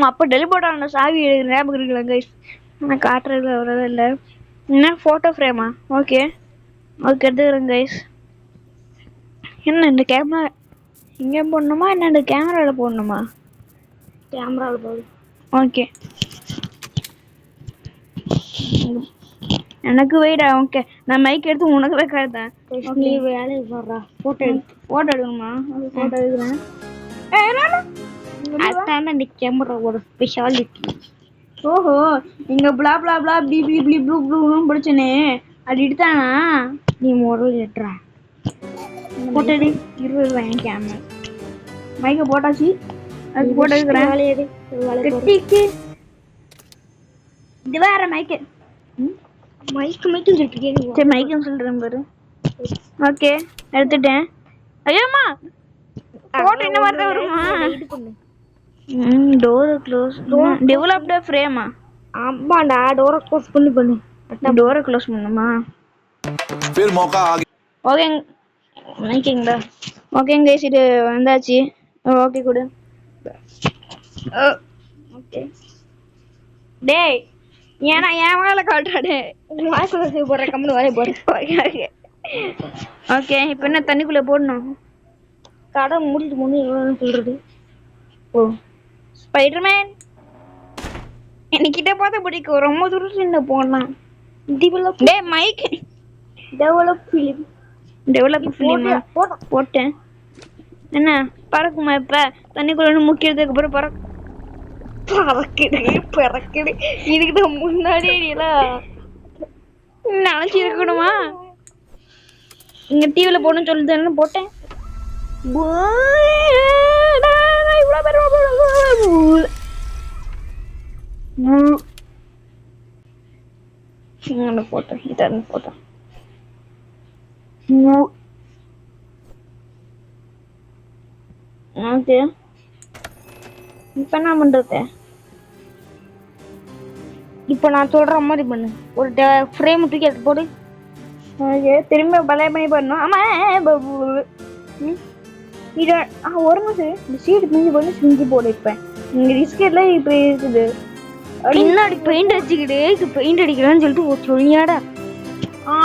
Speaker 1: அப்போ டெலிபோர்ட் ஆன சாவி ஞாபகம் இருக்குல்ல கைஸ். நான் காட்டுறது அவ்வளோதான் இல்லை. என்ன ஃபோட்டோ ஃப்ரேமா? ஓகே எடுத்துக்கிறேன் கைஸ். என்ன இந்த கேமரா இங்கே போடணுமா என்ன இந்த கேமராவில் போடணுமா?
Speaker 3: கேமராவில் போகுது.
Speaker 1: ஓகே எனக்கு வெயிட். ஓகே நான் மைக் எடுத்து உனக்கு வைக்கிறேன்.
Speaker 3: நீ வேலையை போடுறா. ஃபோட்டோ
Speaker 1: எடுக்கணுமா? ஃபோட்டோ எடுக்கிறேன்.
Speaker 3: அதுதான் இந்த கேமராவோட ஸ்பெஷாலிட்டி.
Speaker 1: ஓஹோ இங்க பிளா பிளா பிளா பி பி பி ப்ளூ ப்ளூன்னு படிச்சனே அது எடுத்தானா?
Speaker 3: நீ முதல்ல எட்றா
Speaker 1: போட்டோ எடு. 20 ரூபாய் கேமரா. மைக்க போட்டாச்சு. அது போட்டோ எடுக்கிறேன். கட்டிக்கு இது வேற மைக்கு.
Speaker 3: மைக்கு சொல்லிட்டு
Speaker 1: சரி மைக்குன்னு சொல்றேன் பாரு. ஓகே எடுத்துட்டேன். ஐயோம்மா போட்டோ என்ன மாதிரி தான் வருமா?
Speaker 3: இது பண்ணு.
Speaker 1: Door close. டெவலப்ட் ஃப்ரேமா?
Speaker 3: ஆமாடா டோரை க்ளோஸ் பண்ணு.
Speaker 1: டோரை க்ளோஸ் பண்ணுமா?
Speaker 5: फिर मौका आ गया.
Speaker 1: ஓகே மைக்கிங்களா? ஓகேங்க கைஸ் இது வந்தாச்சு. ஓகே கொடு. ஓகே டேய் ஏன்னா என் மேல காட்டுறாடே.
Speaker 3: வாய்க்குள்ள போடுற கம்முன்னு வரைய போடு.
Speaker 1: ஓகே இப்போ என்ன தண்ணிக்குள்ள போடணும்?
Speaker 3: கடை முடிச்சு முன்னு எவ்வளோன்னு சொல்றது.
Speaker 1: ஓ ஸ்பைடர்மேன் என்கிட்ட பார்த்து பிடிக்கும். ரொம்ப தூரம் சின்ன போடலாம். டே மைக்
Speaker 3: டெவலப் ஃபிலிம்.
Speaker 1: டெவலப் ஃபிலிமா? போட்டேன். என்ன பறக்குமா? இப்போ தண்ணிக்குள்ள முக்கியதுக்கு அப்புறம்
Speaker 3: பறக்குது. இதுக்கு தான் முன்னாடியே
Speaker 1: நினைச்சு இருக்கணுமா? இங்க டிவில போடணும்னு சொல்லுதுன்னு போட்டேன். போட்டேன் இதான் போட்டேன். ஓகே இப்ப என்ன பண்றது?
Speaker 3: இப்போ நான் சொல்ற மாதிரி பண்ணு. ஒரு ஃப்ரேம் தூக்கி எடுத்து போடு.
Speaker 1: ஓகே திரும்ப பழைய பண்ணி பண்ணணும். ஆமா இது ஒரு நிமிஷம் இந்த சீட் பிஞ்சு பண்ணி செஞ்சு போடு. இப்ப இங்க பிஸ்கெட்ல இப்படி இருக்குது.
Speaker 3: பின்னாடி பெயிண்ட் அடிச்சுக்கிட்டு இது பெயிண்ட் அடிக்கலாம்னு சொல்லிட்டு சொல்லியாடா.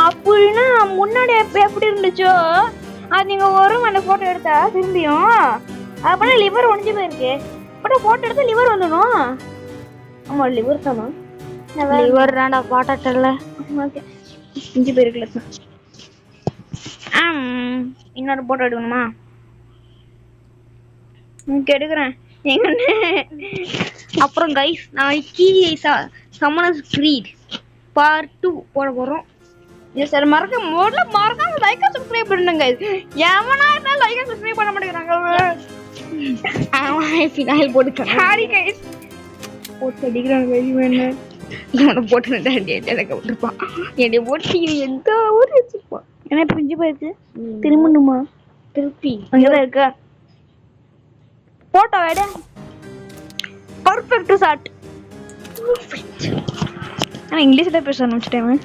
Speaker 1: அப்படின்னா முன்னாடி எப்படி இருந்துச்சோ அது நீங்க வரும் அந்த போட்டோ எடுத்தா திரும்பியும் அப்பனா லிவர் ஒடிஞ்சு போயிருக்கு. பட் போட்டோ எடுத்தா லிவர் வந்துடும். ஆமா லிவர் தானா?
Speaker 3: லிவர் தான்டா பாட்டாட்டல.
Speaker 1: ஓகே இஞ்சி போயிருக்கல. இன்னொரு போட்டோ எடுக்கணுமா? எடுக்கிறேன்.
Speaker 3: அப்புறம் கைஸ் நாளைக்கு சமணஸ் கிரீட் பார்ட் 2 போட போறோம்.
Speaker 1: சார் மறக்காம லைக் அண்ட் சப்ஸ்கிரைப் பண்ணுங்க. எவனா இருந்தா லைக் அண்ட் சப்ஸ்கிரைப் பண்ண மாட்டேங்கிறாங்க.
Speaker 3: ஃபினாயில் போட்டு
Speaker 1: சாரி கைஸ். போட்டு அடிக்கிறாங்க கைஸ். வேணும்
Speaker 3: இவனை போட்டு எனக்கு விட்டுருப்பான். என்னை போட்டு எந்த ஊர் வச்சுருப்பான்.
Speaker 1: என்ன பிஞ்சு போயிருக்கு? திரும்பணுமா?
Speaker 3: திருப்பி
Speaker 1: அங்கதான் இருக்கா போட்டோ எடு. Perfect shot. நான் இங்கிலீஷ்ல பேச ஆரம்பிச்சிட்டேன்.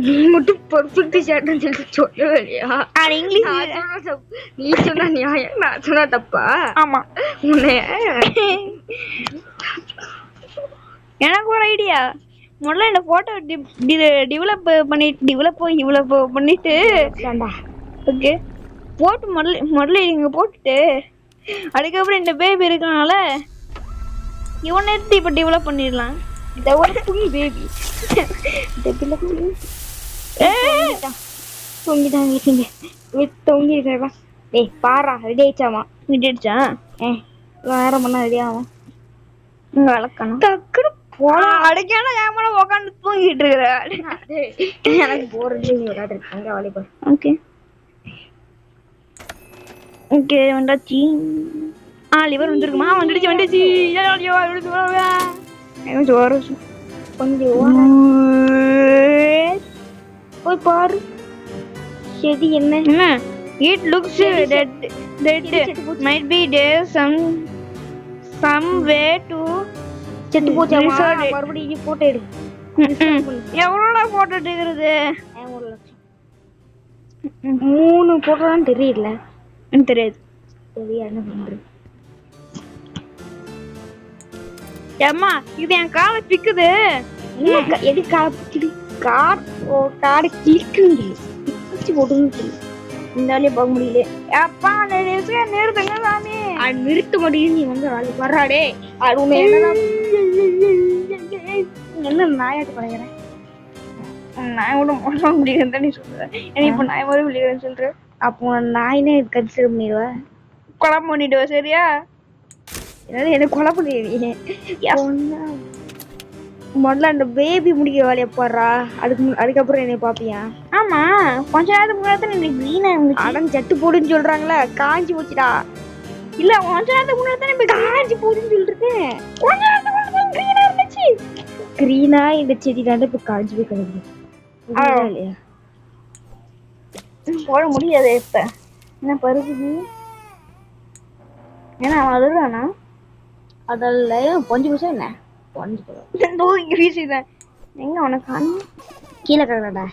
Speaker 3: நீ மட்டும் பர்ஃபெக்ட் ஷாட்னு சொல்லிட்டு சொல்லவே இல்லையா?
Speaker 1: இங்கிலீஷ்
Speaker 3: நீ சொன்னா நியாயம், நான் சொன்னா தப்பா?
Speaker 1: ஆமா.
Speaker 3: உன்னைய
Speaker 1: எனக்கு ஒரு ஐடியா. முதல்ல இந்த போட்டோ டெவலப் பண்ணிட்டு ஓகே போட்டு முதல்ல இங்க போட்டுட்டு அதுக்கப்புறம் இந்த பேபி இருக்கனால இவனை எடுத்து இப்ப டெவலப் பண்ணிடலாம்.
Speaker 3: டெவலப்பிங் பேபி தொங்கி இருக்கா? டேய் பாரா ரெடி ஆயிடுச்சாமா?
Speaker 1: ரெடி ஆயிடுச்சா?
Speaker 3: வேற பண்ணா ரெடி ஆகும்.
Speaker 1: இங்க வளர்க்கணும்.
Speaker 3: டக்குனு போலாம்.
Speaker 1: அடைக்கான ஏமாட உக்காந்து தூங்கிட்டு இருக்கிற.
Speaker 3: எனக்கு போறது நீ விளையாட்டு இருக்காங்க வாலிபால்.
Speaker 1: ஓகே ஓகே வந்தாச்சு. லிவர் வந்துருக்குமா? வந்துடுச்சு.
Speaker 3: கொஞ்சம் போய் பாரு. செடி என்ன?
Speaker 1: It looks that might be there some way to
Speaker 3: செத்து போச்சா? மறுபடியும் போட்டோ எடு.
Speaker 1: எவ்வளோடா போட்டோ எடுக்கிறது?
Speaker 3: 3 போட்டோலாம் தெரியல.
Speaker 1: எனக்கு தெரியாது.
Speaker 3: சரியா என்ன பண்றது?
Speaker 1: ஏம்மா இது என் காலை பிக்குது.
Speaker 3: எது காப்பிடு காடு கிளிக்குங்க பிச்சு போட்டு இந்த வேலையை பார்க்க முடியல.
Speaker 1: அப்பா நிறுத்துங்க சாமி.
Speaker 3: அது நிறுத்த முடியும். நீ வந்து வேலையை வர்றாடே. அது உன்னை என்ன நாயாட்டு பழகிறேன்.
Speaker 1: நான் கூட மோசம் முடிக்கிறேன் தான் நீ சொல்ற. எனக்கு இப்போ நாய் மாதிரி விழிக்கிறேன்னு சொல்றேன்.
Speaker 3: அப்போ நாயினே கன்சிடர் பண்ணிடுவேன்.
Speaker 1: குழம்பு பண்ணிடுவா சரியா?
Speaker 3: ஏதாவது எனக்கு கொலை பண்ணிடுவீங்க. முதல்ல அந்த பேபி முடிக்கிற வேலையை பாடுறா. அதுக்கப்புறம் என்னை பாப்பியா?
Speaker 1: ஆமா கொஞ்ச நேரத்துக்கு முன்னாடி நீ கிரீனா இருந்துச்சு.
Speaker 3: அடம் சட்டு போடுன்னு சொல்றாங்களே, காஞ்சி போச்சுடா.
Speaker 1: இல்ல கொஞ்ச நேரத்துக்கு முன்னாடி தான் இப்ப காஞ்சி போடுன்னு சொல்லிருக்கேன். கொஞ்ச நேரத்துக்கு முன்னாடி கிரீனா இருந்துச்சு.
Speaker 3: கிரீனா இந்த செடி தாண்ட இப்ப காஞ்சி போய் கிடக்குது இல்லையா?
Speaker 1: போட முடியாது இப்ப. என்ன பருகுது? ஏன்னா அழுறானா?
Speaker 3: அதெல்லாம் பொஞ்சு பசம் என்ன பொஞ்சு
Speaker 1: இங்க வீசிதான். எங்க உனக்கு காணும்?
Speaker 3: கீழே கிடக்கடா.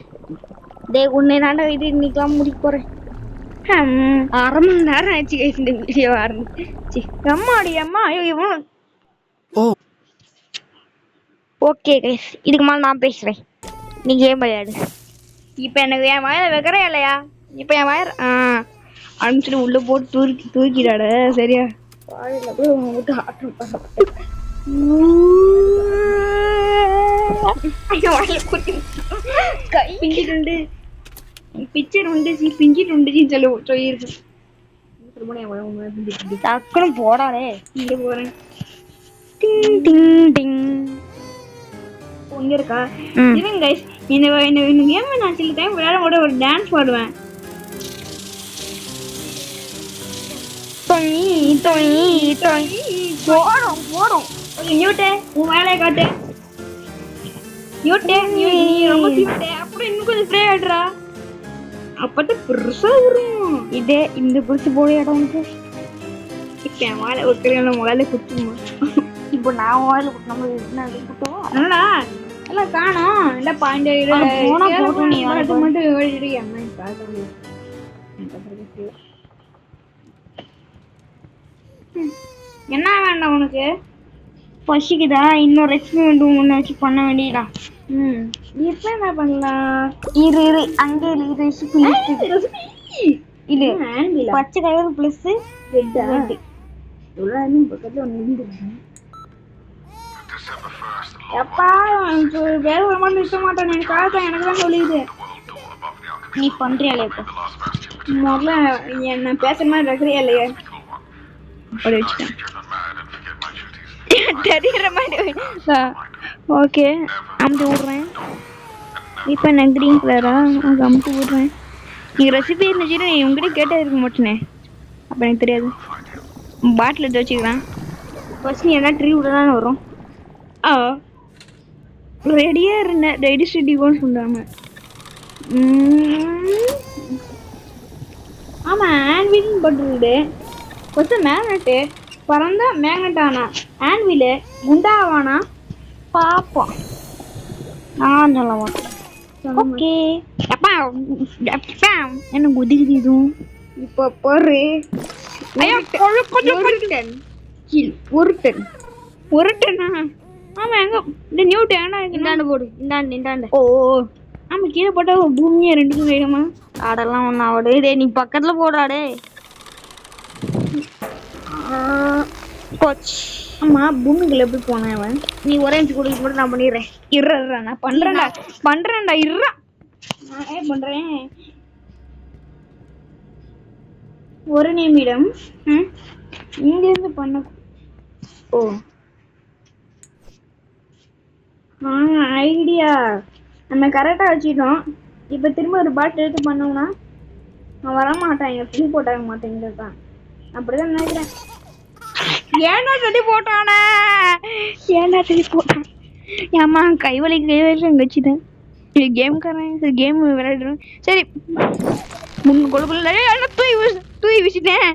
Speaker 3: டே உன்னை நாண்ட இது இன்னைக்கெல்லாம் முடிக்க போறேன். 1/2 மணி நேரம் ஆச்சு கைஸ் இந்த வீடியோ ஆரம்பிச்சு.
Speaker 1: அம்மாடி அம்மா. ஐயோ இவன்.
Speaker 3: ஓகே கைஸ், இதுக்கு மேலே நான் பேசுறேன். நீ கேம் விளையாடு.
Speaker 1: இப்ப எனக்கு என் வாயில வைக்கிறேன் இல்லையா? இப்ப என் வாயில அனுப்பிச்சுட்டு உள்ள போட்டு தூக்கிடாட சரியா?
Speaker 3: வாயில போய் உங்ககிட்ட ஆட்டம் பண்ண
Speaker 1: கை பிஞ்சிட்டு பிச்சர் உண்டு பிஞ்சிட்டு உண்டுச்சின்னு சொல்லியிருக்கேன்.
Speaker 3: டக்குன்னு போடாதே.
Speaker 1: இங்க போறேன்.
Speaker 3: டிங் டிங் டிங்.
Speaker 1: இங்க இருக்கா? இருங்க கைஸ். இந்த கேம் நான் சில டைம் விளையாட கூட ஒரு டான்ஸ் பாடுவேன். போடும். நியூட்டே உன் வேலையை காட்டு. நியூட்டே நீ ரொம்ப கியூட்டே. அப்புறம் இன்னும் கொஞ்சம் ஸ்ப்ரே ஆடுறா. அப்பதான் பெருசா வரும்.
Speaker 3: இதே இந்த புடிச்சு போட இடம்
Speaker 1: இப்ப என் வாழை வைக்கிறேன் முதல்ல குத்துமா.
Speaker 3: இப்போ நான் வாயில குட்டோம்.
Speaker 1: நல்லா எல்லாம் காணும். இல்ல பாயிண்ட் மட்டும் என்ன வேண்டாம் உனக்கு?
Speaker 3: பசிக்குதா? இன்னொரு எக்ஸ்பெரிமெண்ட் ஒன்று வச்சு பண்ண வேண்டியதா?
Speaker 1: இப்ப என்ன பண்ணலாம்?
Speaker 3: இரு அங்கே ரெசிபி இது பச்சை கலர் பிளஸ் ரெட்
Speaker 1: பக்கத்துல ஒன்று இருந்துருக்கு.
Speaker 4: December 1st, the
Speaker 1: எப்பா வேற ஒரு மாதிரி நிறுத்த மாட்டேன். எனக்கு காலத்தான் எனக்கு தான் சொல்லிடுது.
Speaker 4: world door above the Arctic
Speaker 3: நீ பண்றியாலே இப்போ
Speaker 4: the last bastion
Speaker 1: முதல்ல என்ன பேசுற மாதிரி இருக்கிறியா இல்லையா?
Speaker 4: cool one.
Speaker 1: அப்படி வச்சுட்டேன்.
Speaker 4: Driven mad and forget my duties.
Speaker 1: தெரியுற மாதிரி. ஓகே அமுத்து விடுறேன். இப்போ நான் கிரீன் கலரா அமுத்து விடுறேன். நீங்கள் ரெசிபி இருந்துச்சுன்னா நீ உங்ககிட்ட கேட்டே இருக்க மாட்டேனே. அப்போ எனக்கு தெரியாது. பாட்டில் எடுத்து வச்சுக்கிறேன்.
Speaker 3: ஃபர்ஸ்ட் நீ என்ன ட்ரீ விட தானே வரும்.
Speaker 1: ரெடியாக இருந்தேன். ரெடி ஸ்டடிவோன்னு சொல்கிறாங்க. ஆமாம் ஆன்வில்னு போட்டுருக்குது. ஃபஸ்ட்டு மேக்னெட்டு பறந்தா மேக்னெட் ஆனா ஆன்விலு குண்டாவானா
Speaker 3: பார்ப்போம். நான் சொல்ல மாட்டேன்.
Speaker 1: ஓகே அப்பா என்ன குதிக்குது இதுவும். இப்போ பொறு ஒரு டன்னா. ஆமா எங்க இந்த நியூ டேனா
Speaker 3: இந்தாண்டு போடு. இந்தாண்டு
Speaker 1: ஓ ஆமா கீழே போட்டா பூமியே ரெண்டுக்கும் வேணுமா?
Speaker 3: ஆடெல்லாம் ஒன்று ஆடு. இதே நீ பக்கத்துல போடாடே.
Speaker 1: கோச் ஆமா பூமிக்குள்ள எப்படி போனேன் அவன்?
Speaker 3: நீ ஒரே நிமிஷம் கொடுக்க மட்டும் நான் பண்ணிடுறேன்.
Speaker 1: இருறா நான் பண்றேன்டா இருறா. நான் பண்றேன். ஒரு நிமிடம். இங்க இருந்து பண்ண. ஓ ஐடியா நம்ம கரெக்டா வச்சுட்டோம். இப்ப திரும்ப ஒரு பாட்டில் எடுத்து பண்ணோம்னா நான் வரமாட்டேன். எங்க ஃப்ரீ போட்டாக மாட்டேங்கிறதான். அப்படிதான் நினைக்கிறேன். ஏன்னா சொல்லி போட்டானே. ஏன்னா சொல்லி போட்டான். ஏமா கைவலி அங்கே வச்சுட்டேன். இது கேம்காரன். சரி கேம் விளையாடுறேன். சரி கொழுக்குள்ள தூய் வச்சுட்டேன்.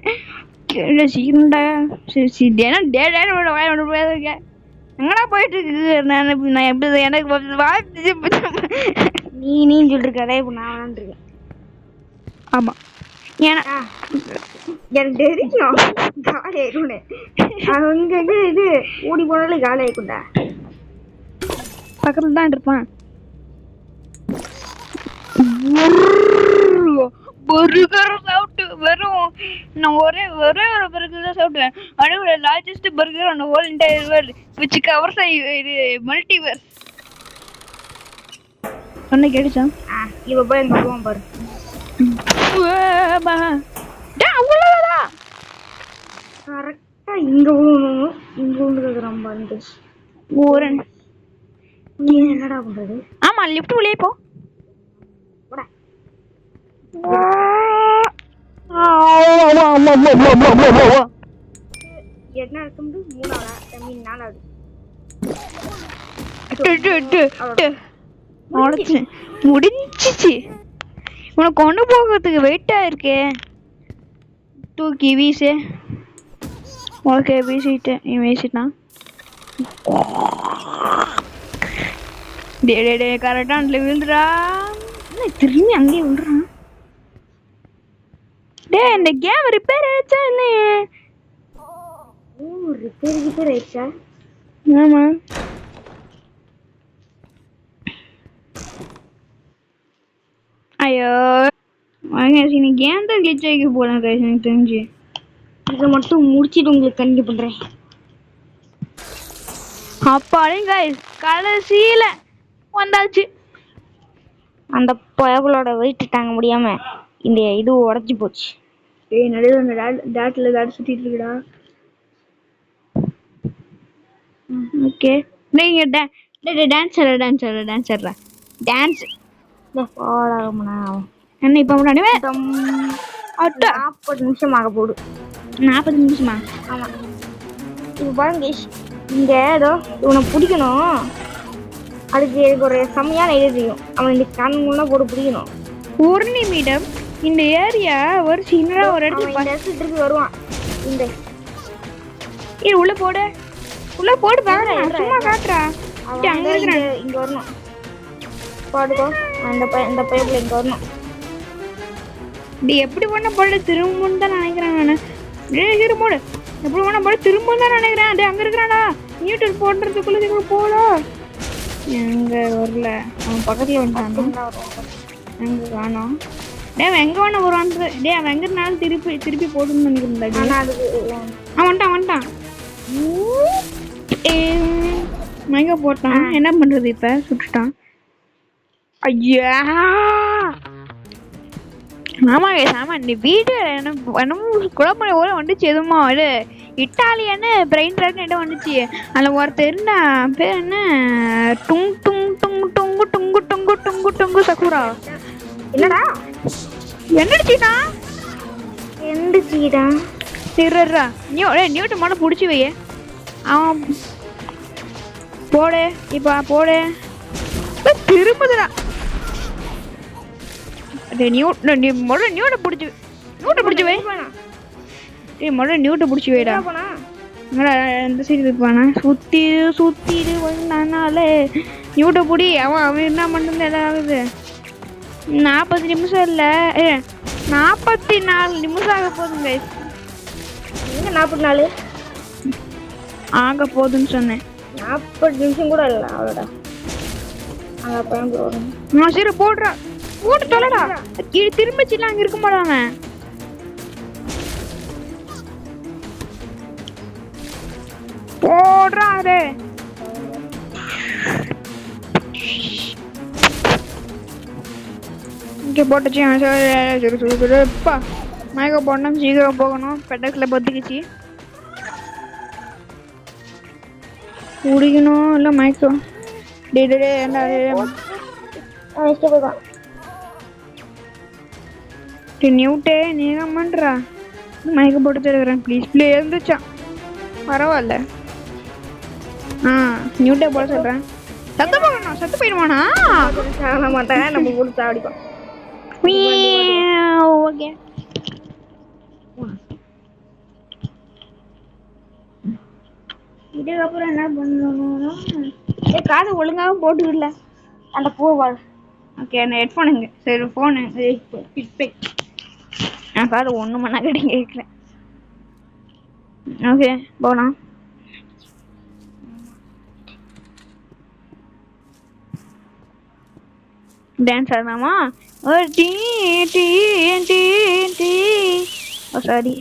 Speaker 1: சீக்கிரம்டா. சரி ஏன்னா டேடோட வாய ஒன்று போயிருக்கேன். எங்கடா போயிட்டு இருக்கு? நான் எப்படி எனக்கு
Speaker 3: நீ சொல்லிருக்காதே. இப்போ நான் விளாண்டுருக்கேன்.
Speaker 1: ஆமாம் ஏன்னா
Speaker 3: எனக்கு தெரியும் காலி ஆயிடும்னு. அங்க இது ஓடி போனாலும் காலி ஆயிக்கும்டா.
Speaker 1: பக்கத்தில் தான் இருப்பான். பர்கர் சாப்பிட்டு வெறும் நான் ஒரே ஒரு பர்கர் தான் சாப்பிட்டேன். ஆனால் largest burger on whole entire world which covers இது மல்டிவர்ஸ். சொன்ன கேட்டுச்சா?
Speaker 3: இவ போய் எங்க போவான் பாரு.
Speaker 1: அவ்வளோதான்
Speaker 3: கரெக்டா இங்க விழுணும். இங்க விழுந்துருக்குறான் பாருங்க.
Speaker 1: ஒரு
Speaker 3: நீ என்னடா பண்றது?
Speaker 1: ஆமா லிஃப்ட் உள்ளே போ.
Speaker 3: என்ன இருக்கும்போது 3ஆவது ஐ மீன் 4ஆவது
Speaker 1: முடிஞ்சிச்சு. உனக்கு கொண்டு போகிறதுக்கு வெயிட்டா இருக்கே. தூக்கி வீசு. ஓகே வீசிட்டேன். நீ வீசிட்டான். டே கரெக்டாக அதில் விழுந்துடா. திரும்பி அங்கேயே விழுறான். டே இந்த கேம் ரிப்பேர் ஆயிடுச்சா இல்லையே?
Speaker 3: ரிப்பேர் ஆயிடுச்சா?
Speaker 1: ஆமா. ஐயோ நீ கேம் தான் கிளிச் ஆகி போகலாம் கைஸ். எனக்கு தெரிஞ்சு
Speaker 3: இதை மட்டும் முடிச்சிட்டு உங்களுக்கு கண்டிப்பா பண்றேன்.
Speaker 1: அப்பாலையும் கைஸ் கடைசியில் வந்தாச்சு.
Speaker 3: அந்த பயபுளோட வெயிட் தாங்க முடியாம இந்த இது உடஞ்சி போச்சு.
Speaker 1: ஏய் நடுவில் அந்த டேட்டில் ஏதாச்சும் சுற்றிட்டு இருக்குடா. ஓகே நீங்கள் டான்ஸ் ஆடுறா. டான்ஸ் என்ன இப்போ முன்னாடி
Speaker 3: 40 நிமிஷம் ஆக போகுது.
Speaker 1: 40 நிமிஷமா?
Speaker 3: ஆமா. இது பாருங்க இங்க ஏதோ இவனை பிடிக்கணும். அதுக்கு எனக்கு ஒரு செம்மையான ஐடியா தெரியும். அவன் இந்த கண்ணுலாம் போட்டு பிடிக்கணும்.
Speaker 1: ஒரு நிமிடம். இந்த ஏரியா ஒரு சின்ன ஒரு இடத்துல
Speaker 3: திருப்பி வருவான். இந்த
Speaker 1: உள்ள போடு பாக்குறேன். சும்மா காட்டுறா. அங்க இருக்கிறேன்.
Speaker 3: இங்க வரணும். பாடுக்கோ. இந்த பைப்ல இங்க வரணும்.
Speaker 1: எப்படி பண்ண போட திரும்புன்னு தான் நினைக்கிறேன் நான். ஹீரோ போடு. எப்படி பண்ண போட திரும்புன்னு தான் நினைக்கிறேன். அதே அங்க இருக்கிறானா நியூட்டன் போடுறதுக்குள்ள போல. எங்க வரல. அவன் பக்கத்துல வந்துட்டானா? எங்க காணோம். டே எங்க வேணா வருவான்னு. டே அவன் எங்க இருந்தாலும் திருப்பி போடுன்னு நினைக்கிறேன். அவன் வந்துட்டான். மயங்க போட்டான். என்ன பண்றது இப்ப? சுட்டுட்டான். ஐயா ஆமா ஆமா. இந்த வீடு என்ன குழம்பு ஓட வந்துச்சு. எதுவுமா இது இட்டாலியன்னு பிரெயின் ராட்னு இடம் வந்துச்சு. அதில் ஒருத்தர் இருந்தா பேர் என்ன டுங் டுங் டுங் டுங்கு டுங்கு டுங்கு டுங்கு டுங்கு சக்குரா.
Speaker 3: என்னடா
Speaker 1: என்னடிச்சுடா?
Speaker 3: எந்திரிச்சிடா.
Speaker 1: சிறா நியூட்டன் மட்டும் பிடிச்சி வையே. அவன் போடு. இப்போ போடு. திரும்புதுடா. நீ முதல்ல நியூட்டை பிடிச்சி வை. முதல்ல நியூட்டை பிடிச்சி வைடா. எந்த சைடு இருப்பானா? சுத்திடு வந்தானாலே நியூட்டை பிடி. அவன் என்ன பண்ணுறது எல்லாம் ஆகுது. 40 நிமிஷம் இல்லை 44 நிமிஷம் ஆக போதுங்க.
Speaker 3: எங்க 44
Speaker 1: ஆக போதுன்னு சொன்னேன்.
Speaker 3: 40 நிமிஷம் கூட இல்லை. அவ்வளோடா.
Speaker 1: சரி போடுறா. போட்டு தொலைடா. திரும்பிச்சுலாம் அங்க இருக்க மாட்டாங்க. போடுறா. அது இங்கே போட்டுச்சு. மயக்க போடணும். சீக்கிரம் போகணும். பெட்டக்ஸில் பத்துக்குச்சு. குடிக்கணும் இல்லை மயக்கம். நியூட்டே நீங்க பண்றா. மயக்க போட்டு தருகிறேன். ப்ளீஸ் இருந்துச்சான். பரவாயில்ல. நியூட்டே போட சொல்றேன். சத்து போகணும். சத்து போயிடுவானா?
Speaker 3: சாக மாட்டாங்க. நம்ம போட்டு சாடிப்போம்.
Speaker 1: ஓகே இதுக்கப்புறம் என்ன பண்ணணும்னா காது ஒழுங்காக போட்டுக்கல. அந்த பூவாள். ஓகே அந்த ஹெட்ஃபோனுங்க. சரி ஃபோனு நான் காது ஒன்று மணி நேரம் கேட்குறேன். ஓகே போகலாம். டான்ஸ் ஆடலாமா? ஓ டீ டீ டீ டீ ஓ சாரி.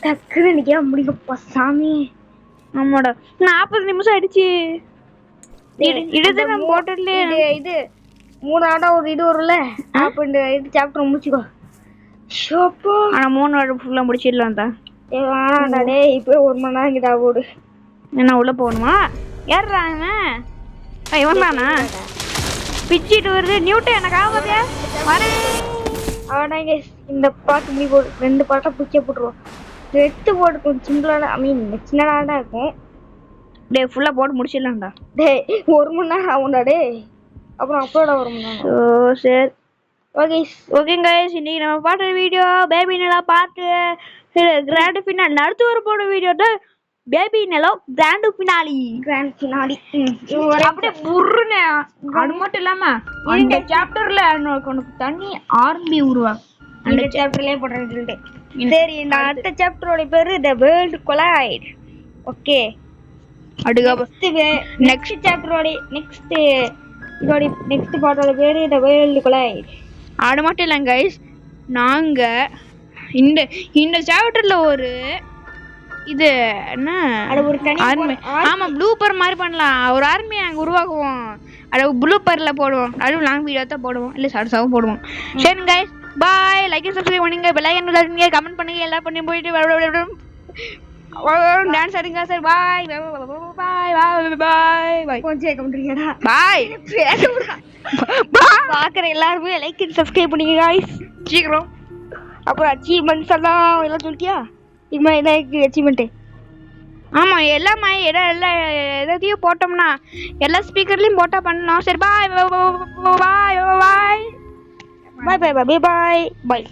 Speaker 3: டக்குன்னு நிக்க முடியுப்பா சாமி.
Speaker 1: ஆமாடா 40 நிமிஷம் ஆயிடுச்சு. இதுதான் போட்டதுல
Speaker 3: இது 3 ஆடம் ஒரு இது வரும்ல, அப்ப இந்த இது சாப்டர் முடிச்சுக்கோ. ஷோப்பா
Speaker 1: ஆனா 3 வாரம் ஃபுல்லா முடிச்சிடலாம் தான்.
Speaker 3: வேணாண்டா டேய், இப்போ 1 மணி நேரம் கிட்ட போடு.
Speaker 1: என்ன உள்ள போகணுமா? யாருடா இவன்? இவன் தானா? பிச்சிட்டு வருது நியூட்டன் எனக்கு ஆகாதே. வரேன்.
Speaker 3: அவனாங்க இந்த பாட்டு முடி போடு, 2 பாட்டா பிடிச்சே போட்டுருவோம். எடுத்து போட்டு கொஞ்சம் சிம்பிளான, ஐ மீன் சின்னதாக தான் இருக்கும்.
Speaker 1: டேய் ஃபுல்லா போட்டு முடிச்சிடலாம்டா.
Speaker 3: டேய் 1 மணி நேரம் ஆகும்டா டேய், அப்புறம் அப்லோட் ஆக 1 மணி நேரம்.
Speaker 1: ஸோ சரி
Speaker 3: ஓகே
Speaker 1: ஓகே கைஸ், இன்னைக்கு நம்ம பாட்டு வீடியோ பேபி நிலா பாட்டு கிராண்ட் ஃபினாலி அடுத்து வர போன வீடியோ தான் பேபி நிலா கிராண்ட் ஃபினாலி.
Speaker 3: கிராண்ட் ஃபினாலி
Speaker 1: அப்படியே புர்ருன்னு. அது மட்டும் இல்லாம அந்த சாப்டர்ல உனக்கு தனி ஆர்மி உருவாகும்.
Speaker 3: அந்த சாப்டர்லயே போடுறேன்னு சொல்லிட்டு. சரி, இந்த அடுத்த சாப்டரோட பேரு the world collide. Okay, next சாப்டரோட நெக்ஸ்ட் பாட்டோட பேரு தி வேர்ல்ட் கொலைட்.
Speaker 1: அது மட்டும் இல்லைங்க கைஸ், நாங்க இந்த சாப்டர்ல ஒரு இது என்ன
Speaker 3: ஒரு
Speaker 1: ஆர்மி, ஆமா ப்ளூப்பர் மாதிரி பண்ணலாம். ஒரு ஆர்மி நாங்க உருவாக்குவோம். அது ப்ளூப்பர்ல போடுவோம். அதுவும் லாங் வீடியோ தான் போடுவோம், இல்ல ஷார்ட்ஸாவும் போடுவோம். சரி guys, bye. Like and subscribe பண்ணுங்க, பெல் ஐகான் தட்டுங்க, கமெண்ட் பண்ணுங்க, எல்லாம் பண்ணி போயிட்டு டான்ஸ் ஆடுங்க சார். பாய் பாய் பாய் பாய் பாய்.
Speaker 3: கொஞ்சம் கேட்க முடியாதா?
Speaker 1: பாய்.
Speaker 3: பாக்குற எல்லாருமே லைக் அண்ட் சப்ஸ்கிரைப் பண்ணுங்க गाइस.
Speaker 1: சீக்கிரம்.
Speaker 3: அப்புறம் அச்சீவ்மெண்ட்ஸ் எல்லாம் சொல்லிட்டியா? இது மாதிரி என்ன அச்சீவ்மெண்ட்?
Speaker 1: ஆமா எல்லாமே எல்லாத்தையும் போட்டோம்னா எல்லா ஸ்பீக்கர்லயும் போட்டா பண்ணணும். சரி பாய் பாய் பாய்
Speaker 3: பாய் பாய் பாய் பாய் பாய்.